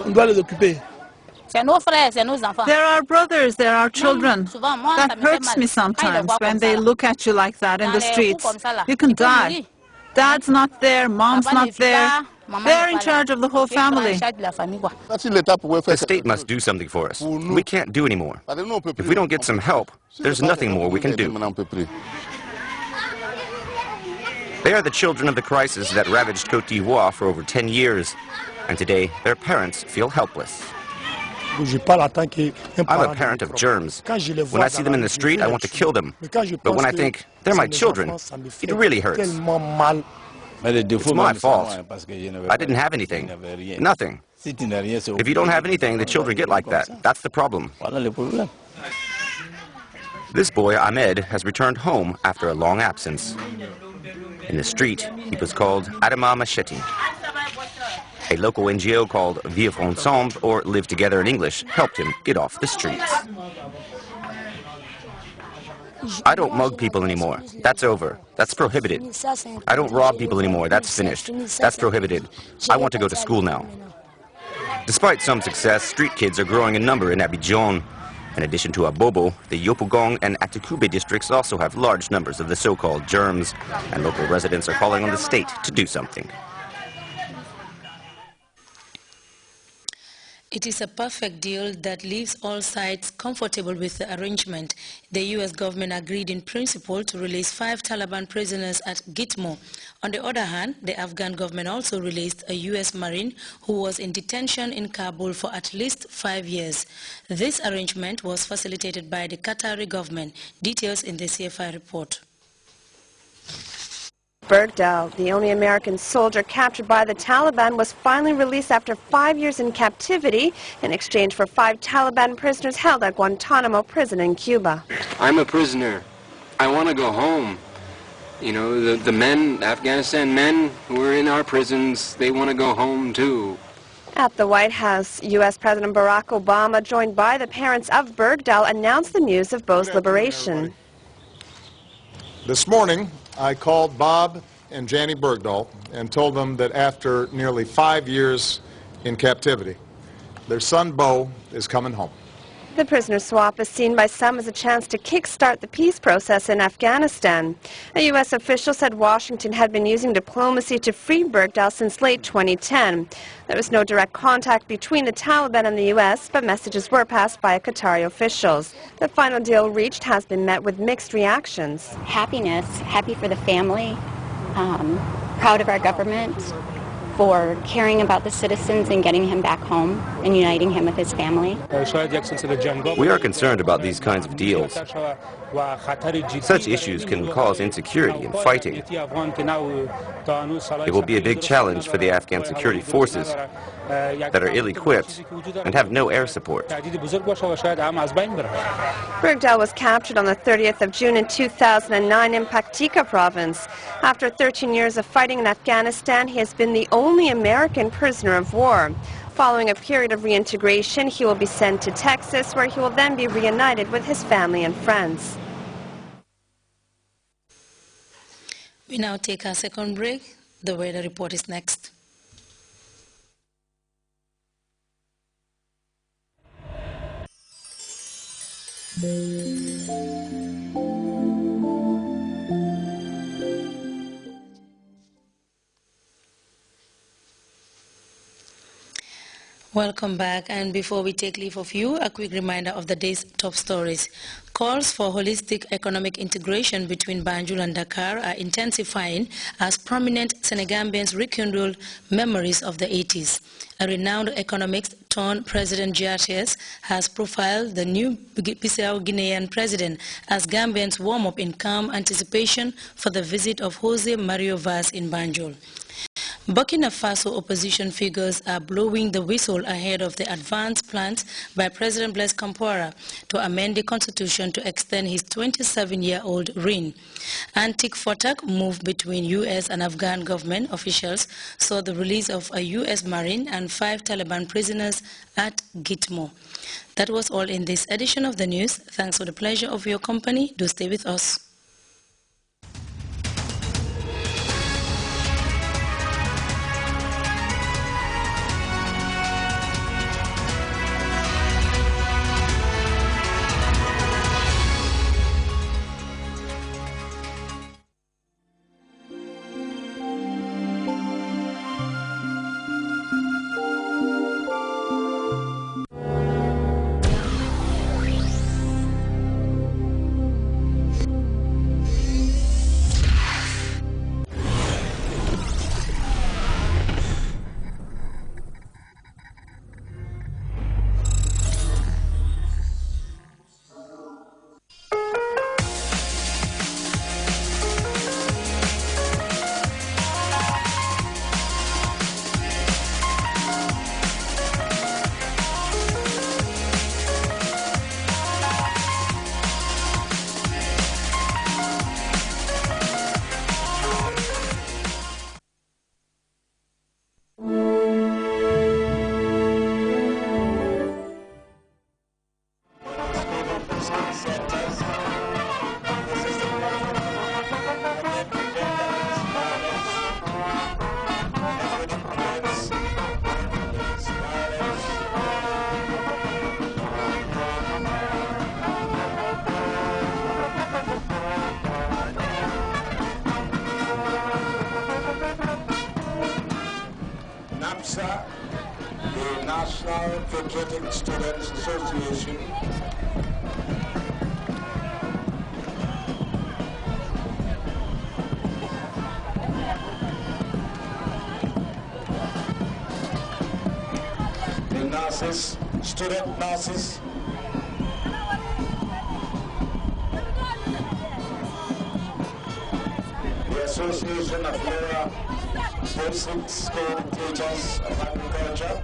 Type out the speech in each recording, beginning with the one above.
On doit les occuper. There are brothers, there are children. That hurts me sometimes when they look at you like that in the streets. You can die. Dad's not there, mom's not there. They're in charge of the whole family. The state must do something for us. We can't do anymore. If we don't get some help, there's nothing more we can do. They are the children of the crisis that ravaged Côte d'Ivoire for over 10 years. And today, their parents feel helpless. I'm a parent of germs. When I see them in the street, I want to kill them. But when I think, they're my children, it really hurts. It's my fault. I didn't have anything. Nothing. If you don't have anything, the children get like that. That's the problem. This boy, Ahmed, has returned home after a long absence. In the street, he was called Adama Machete. A local NGO called Vivre Ensemble, or Live Together in English, helped him get off the streets. I don't mug people anymore. That's over. That's prohibited. I don't rob people anymore. That's finished. That's prohibited. I want to go to school now. Despite some success, street kids are growing in number in Abidjan. In addition to Abobo, the Yopougon and Atukube districts also have large numbers of the so-called germs, and local residents are calling on the state to do something. It is a perfect deal that leaves all sides comfortable with the arrangement. The U.S. government agreed in principle to release 5 Taliban prisoners at Gitmo. On the other hand, the Afghan government also released a U.S. Marine who was in detention in Kabul for at least 5 years. This arrangement was facilitated by the Qatari government. Details in the CFI report. Bergdahl, the only American soldier captured by the Taliban, was finally released after 5 years in captivity in exchange for 5 Taliban prisoners held at Guantanamo prison in Cuba. I'm a prisoner. I want to go home. You know, the men, Afghanistan men who are in our prisons, they want to go home too. At the White House, U.S. President Barack Obama, joined by the parents of Bergdahl, announced the news of Bo's liberation. This morning, I called Bob and Janny Bergdahl and told them that after nearly 5 years in captivity, their son Bo is coming home. The prisoner swap is seen by some as a chance to kickstart the peace process in Afghanistan. A U.S. official said Washington had been using diplomacy to free Bergdahl since late 2010. There was no direct contact between the Taliban and the U.S., but messages were passed by Qatari officials. The final deal reached has been met with mixed reactions. Happiness, happy for the family, proud of our government for caring about the citizens and getting him back home and uniting him with his family. We are concerned about these kinds of deals. Such issues can cause insecurity and fighting. It will be a big challenge for the Afghan security forces that are ill-equipped and have no air support. Bergdahl was captured on the 30th of June in 2009 in Paktika province. After 13 years of fighting in Afghanistan, he has been the only American prisoner of war. Following a period of reintegration, he will be sent to Texas, where he will then be reunited with his family and friends. We now take our second break. The weather report is next. Welcome back, and before we take leave of you, a quick reminder of the day's top stories. Calls for holistic economic integration between Banjul and Dakar are intensifying as prominent Senegambians rekindle memories of the 80s. A renowned economist turned President Grts has profiled the new Bissau Guinean president as Gambians warm up in calm anticipation for the visit of Jose Mario Vaz in Banjul. Burkina Faso opposition figures are blowing the whistle ahead of the advanced plans by President Blaise Compaoré to amend the constitution to extend his 27-year-old reign. Antic-Fotak move between U.S. and Afghan government officials saw the release of a U.S. Marine and 5 Taliban prisoners at Gitmo. That was all in this edition of the news. Thanks for the pleasure of your company. Do stay with us. the National Patriotic Students Association, the nurses, student nurses, the Association of Lower Basic School Teachers of Agriculture,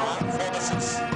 armed forces.